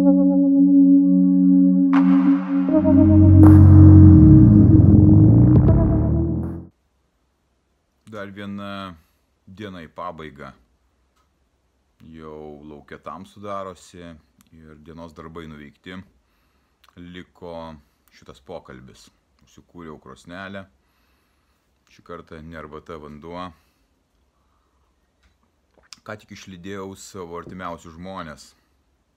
Dar viena diena į pabaigą. Jau laukia tamsu darosi ir dienos darbai nuveikti. Liko šitas pokalbis. Užsikūriau krosnelę. Šį kartą ne arbata, vanduo. Ką tik išlydėjau savo artimiausius žmonės.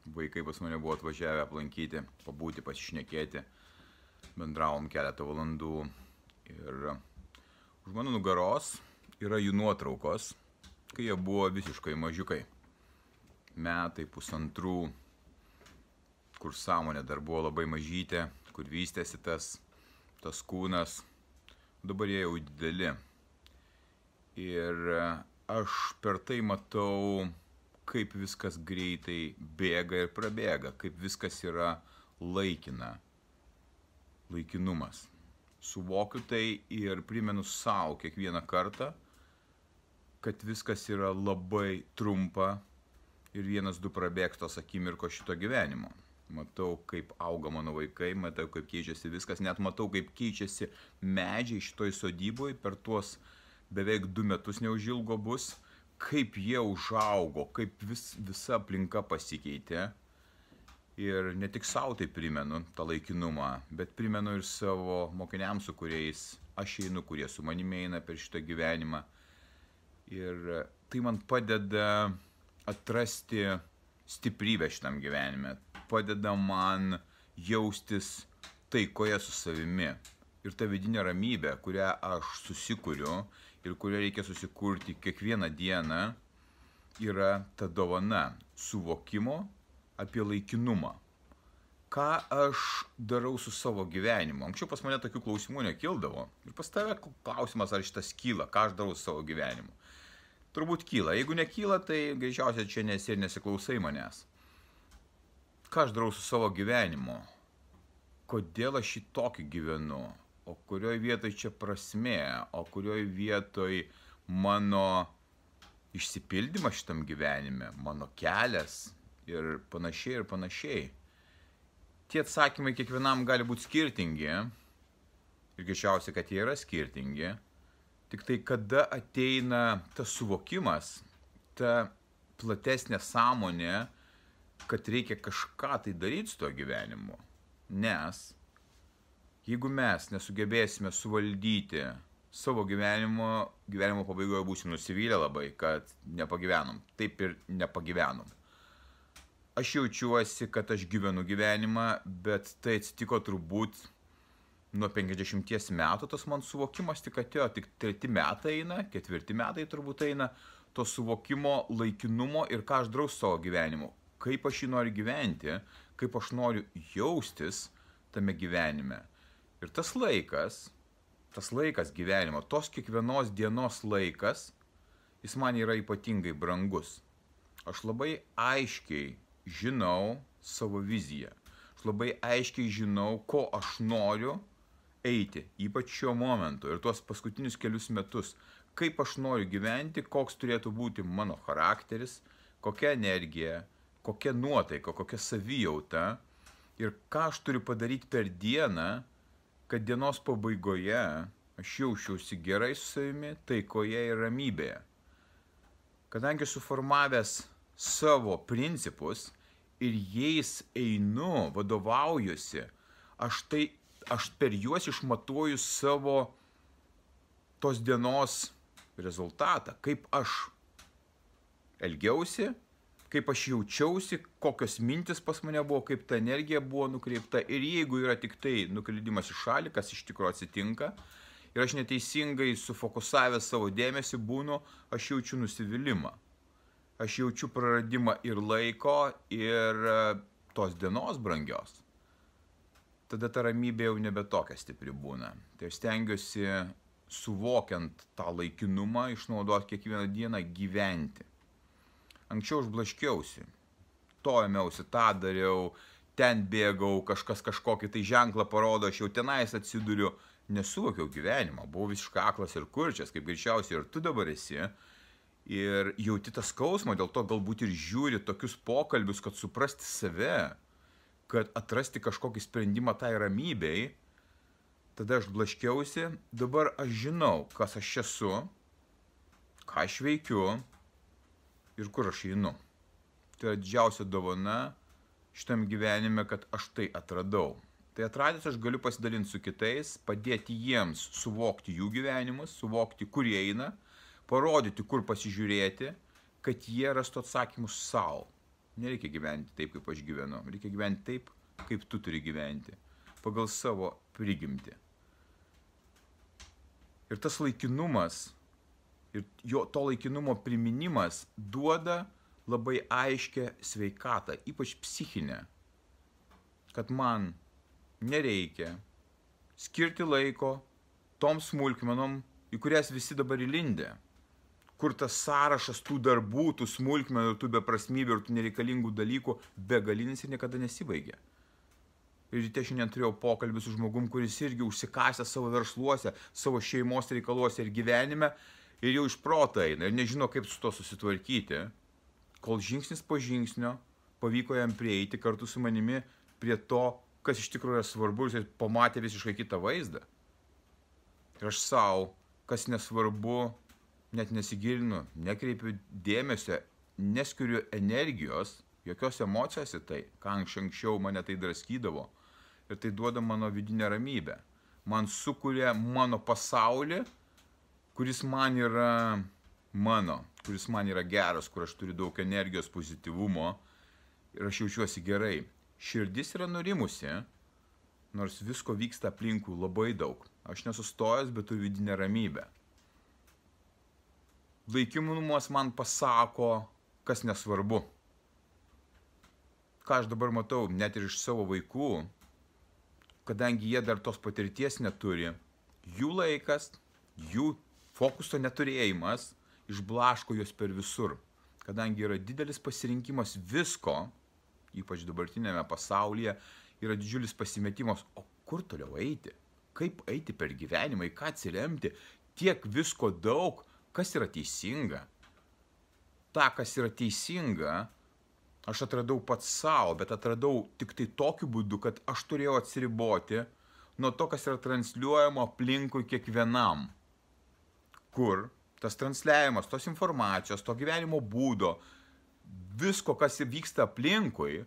Vaikai pas mane buvo atvažiavę aplankyti, pabūti, pasišnekėti. Bendravom keletą valandų. Ir už mano nugaros yra jų nuotraukos, kai jie buvo visiškai mažiukai. Metai, pusantrų, kur sąmonė dar buvo labai mažytė, kur vystėsi tas kūnas. Dabar jie jau dideli. Ir aš per tai matau, kaip viskas greitai bėga ir prabėga, kaip viskas yra laikina. Laikinumas. Suvokiu tai ir primenu savo kiekvieną kartą, kad viskas yra labai trumpa ir 1-2 prabėgs tos akimirkos šito gyvenimo. Matau, kaip auga mano vaikai, matau, kaip keičiasi viskas, net matau, kaip keičiasi medžiai šitoj sodyboj per tuos beveik 2 metus neužilgo bus, kaip jie užaugo, kaip visa aplinka pasikeitė. Ir ne tik savo tai primenu, tą laikinumą, bet primenu ir savo mokiniams, su kuriais aš einu, kurie su manimi eina per šitą gyvenimą. Ir tai man padeda atrasti stiprybę šitam gyvenime, padeda man jaustis taikoje su savimi. Ir ta vidinė ramybė, kurią aš susikuriu ir kurią reikia susikurti kiekvieną dieną, yra ta dovana suvokimo apie laikinumą. Ką aš darau su savo gyvenimu? Anksčiau pas mane tokių klausimų nekildavo. Ir pas tave klausimas, ar šitas kyla, ką aš darau su savo gyvenimu. Turbūt kyla. Jeigu nekyla, tai greičiausiai čia nesi ir nesiklausai manęs. Ką aš darau su savo gyvenimu? Kodėl aš šitokį gyvenu? O kurioj vietoj čia prasmė? O kurioj vietoj mano išsipildymas šitam gyvenime? Mano kelias? Ir panašiai, ir panašiai. Tie atsakymai kiekvienam gali būti skirtingi. Ir greičiausiai, kad jie yra skirtingi. Tik tai kada ateina tas suvokimas, ta platesnė sąmonė, kad reikia kažką tai daryti su tuo gyvenimu. Nes jeigu mes nesugebėsime suvaldyti savo gyvenimo pabaigoje būsim nusivylę labai, kad nepagyvenom. Taip ir nepagyvenom. Aš jaučiuosi, kad aš gyvenu gyvenimą, bet tai atsitiko turbūt nuo 50 metų, tas man suvokimas tik atėjo, tik 3 metai eina, 4 metai turbūt eina, to suvokimo, laikinumo ir ką aš darau savo gyvenimu. Kaip aš jį noriu gyventi, kaip aš noriu jaustis tame gyvenime. Ir tas laikas gyvenimo, tos kiekvienos dienos laikas, jis man yra ypatingai brangus. Aš labai aiškiai žinau savo viziją. Aš labai aiškiai žinau, ko aš noriu eiti, ypač šiuo momentu ir tuos paskutinius kelius metus. Kaip aš noriu gyventi, koks turėtų būti mano charakteris, kokia energija, kokia nuotaika, kokia savijauta ir ką aš turiu padaryti per dieną, kad dienos pabaigoje aš jausčiausi gerai su savimi, taikoje ir ramybėje. Kadangi suformavęs savo principus ir jais einu, vadovaujuosi, aš per juos išmatuoju savo tos dienos rezultatą, kaip aš elgiausi, kaip aš jaučiausi, kokios mintis pas mane buvo, kaip ta energija buvo nukreipta. Ir jeigu yra tik tai nuklydimas į šalį, kas iš tikrųjų atsitinka, ir aš neteisingai sufokusavęs savo dėmesį būnu, aš jaučiu nusivylimą. Aš jaučiu praradimą ir laiko, ir tos dienos brangios. Tada ta ramybė jau nebe tokia stipri būna. Tai aš stengiuosi, suvokiant tą laikinumą, išnaudoti kiekvieną dieną gyventi. Anksčiau aš blaškiausi, to ėmiausi, tą dariau, ten bėgau, kažkas kažkokį tai ženklą parodo, aš jau tenais atsiduriu, nesuvokiau gyvenimą, buvau visiškai aklas ir kurčias, kaip greičiausiai ir tu dabar esi. Ir jauti tą skausmą, dėl to galbūt ir žiūri tokius pokalbius, kad suprasti save, kad atrasti kažkokį sprendimą tai ramybei, tada aš blaškiausi, dabar aš žinau, kas aš esu, ką aš veikiu ir kur aš einu. Tai yra didžiausia dovana šitam gyvenime, kad aš tai atradau. Tai atradęs aš galiu pasidalinti su kitais, padėti jiems suvokti jų gyvenimus, suvokti, kur jie eina, parodyti, kur pasižiūrėti, kad jie rastų atsakymus savo. Nereikia gyventi taip, kaip aš gyvenu. Reikia gyventi taip, kaip tu turi gyventi. Pagal savo prigimtį. Ir tas laikinumas, ir to laikinumo priminimas duoda labai aiškę sveikatą, ypač psichinę. Kad man nereikia skirti laiko tom smulkmenom, į kurias visi dabar įlindę. Kur tas sąrašas tų darbų, tų smulkmenų, tų beprasmybių ir tų nereikalingų dalykų begalinis ir niekada nesibaigia. Ir ryte šiandien turėjau pokalbį su žmogum, kuris irgi užsikasė savo versluose, savo šeimos reikaluose ir gyvenime ir jau iš proto eina ir nežino, kaip su to susitvarkyti, kol žingsnis po žingsnio pavyko jam prieiti kartu su manimi prie to, kas iš tikrųjų yra svarbu, ir jis pamatė visiškai kitą vaizdą. Ir aš savo, kas nesvarbu, net nesigilinu, nekreipiu dėmesio, neskiriu energijos, jokios emocijos į tai, ką anksčiau mane tai draskydavo. Ir tai duoda mano vidinę ramybę. Man sukuria mano pasaulį, kuris man yra mano, kuris man yra geras, kur aš turiu daug energijos, pozityvumo ir aš jaučiuosi gerai. Širdis yra nurimusi, nors visko vyksta aplinkui labai daug. Aš nesustojęs, bet turiu vidinę ramybę. Laikinumas man pasako, kas nesvarbu. Ką aš dabar matau, net ir iš savo vaikų, kadangi jie dar tos patirties neturi, jų laikas, jų fokuso neturėjimas išblaško juos per visur. Kadangi yra didelis pasirinkimas visko, ypač dabartinėme pasaulyje, yra didžiulis pasimetimas, o kur toliau eiti? Kaip eiti per gyvenimą, į ką atsiremti? Tiek visko daug, kas yra teisinga? Ta, kas yra teisinga, aš atradau pats savo, bet atradau tik tai tokiu būdu, kad aš turėjau atsiriboti nuo to, kas yra transliuojama aplinkui kiekvienam. Kur tas transliavimas, tos informacijos, to gyvenimo būdo, visko, kas vyksta aplinkui,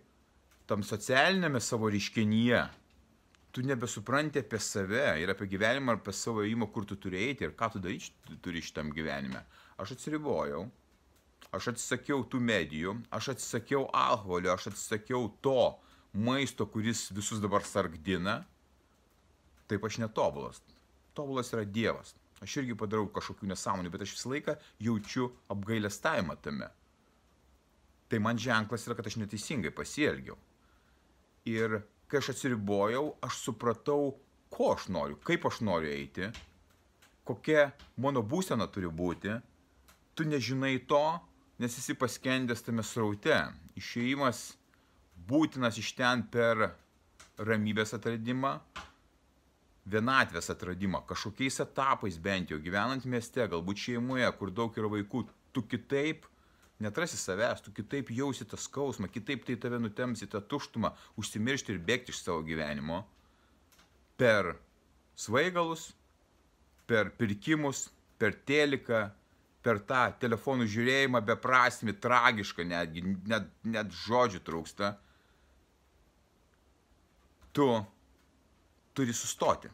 tam socialinėme savo reiškinyje, tu nebesupranti apie save ir apie gyvenimą, ar apie savo ėjimą, kur tu turi eiti ir ką tu daryti turi šitam gyvenime. Aš atsiribojau. Aš atsisakiau tų medijų, aš atsisakiau alkoholio, aš atsisakiau to maisto, kuris visus dabar sargdina. Taip aš netobulas. Tobulas yra Dievas. Aš irgi padarau kažkokių nesąmonių, bet aš visą laiką jaučiu apgailestavimą tame. Tai man ženklas yra, kad aš neteisingai pasielgiau. Ir kai aš atsiribojau, aš supratau, ko aš noriu, kaip aš noriu eiti, kokia mano būsena turi būti. Tu nežinai to, nes esi paskendęs tame sraute. Išėjimas būtinas iš ten per ramybės atradimą, vienatvės atradimą, kažkokiais etapais bent jau, gyvenant mieste, galbūt šeimoje, kur daug yra vaikų, tu kitaip neatrasi savęs, tu kitaip jausi tą skausmą, kitaip tai tave nutems į tą tuštumą, užsimiršti ir bėgti iš savo gyvenimo per svaigalus, per pirkimus, per teliką, per tą telefonų žiūrėjimą beprasmį, tragišką netgi, net žodžių trūksta. Tu turi sustoti.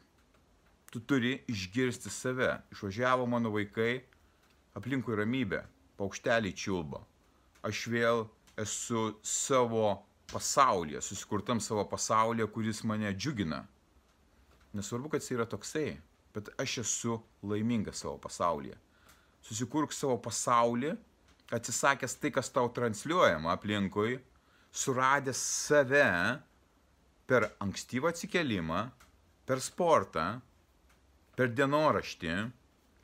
Tu turi išgirsti save. Išvažiavo mano vaikai, aplinkui ramybė, paukšteliai čiulba. Aš vėl esu savo pasaulyje, susikurtam savo pasaulyje, kuris mane džiugina. Nesvarbu, kad jis yra toksai, bet aš esu laimingas savo pasaulyje. Susikurk savo pasaulį, atsisakęs tai, kas tau transliuojama aplinkui, suradęs save per ankstyvą atsikėlimą, per sportą, per dienoraštį,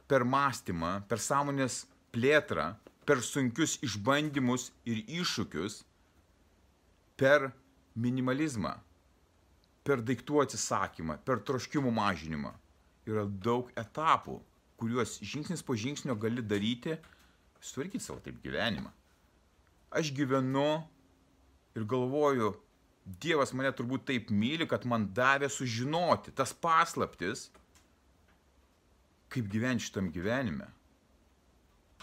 per mąstymą, per sąmonės plėtrą, per sunkius išbandymus ir iššūkius, per minimalizmą, per daiktų atsisakymą, per troškimų mažinimą. Yra daug etapų, kuriuos žingsnis po žingsnio gali daryti, sutvarkyti savo taip gyvenimą. Aš gyvenu ir galvoju Dievas mane turbūt taip myli, kad man davė sužinoti tas paslaptis, kaip gyventi šitam gyvenime.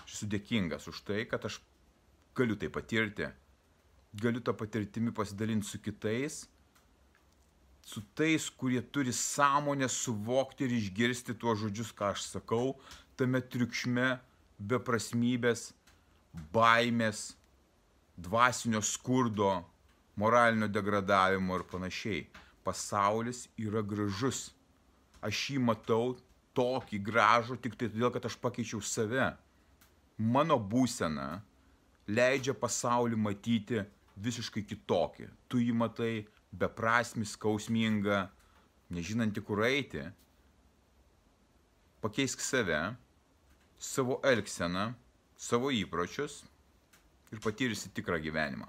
Aš esu dėkingas už tai, kad aš galiu tai patirti, galiu tą patirtimi pasidalinti su kitais, su tais, kurie turi sąmonę suvokti ir išgirsti tuos žodžius, ką aš sakau, tame triukšme, beprasmybės, baimės, dvasinio skurdo, moralinio degradavimo ir panašiai. Pasaulis yra gražus. Aš jį matau tokį gražų tik tai todėl, kad aš pakeičiau save. Mano būsena leidžia pasaulį matyti visiškai kitokį. Tu jį matai beprasmį, skausmingą, nežinantį kur eiti. Pakeisk save, savo elgseną, savo įpročius ir patyrisi tikrą gyvenimą.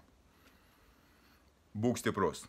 Būk stiprus.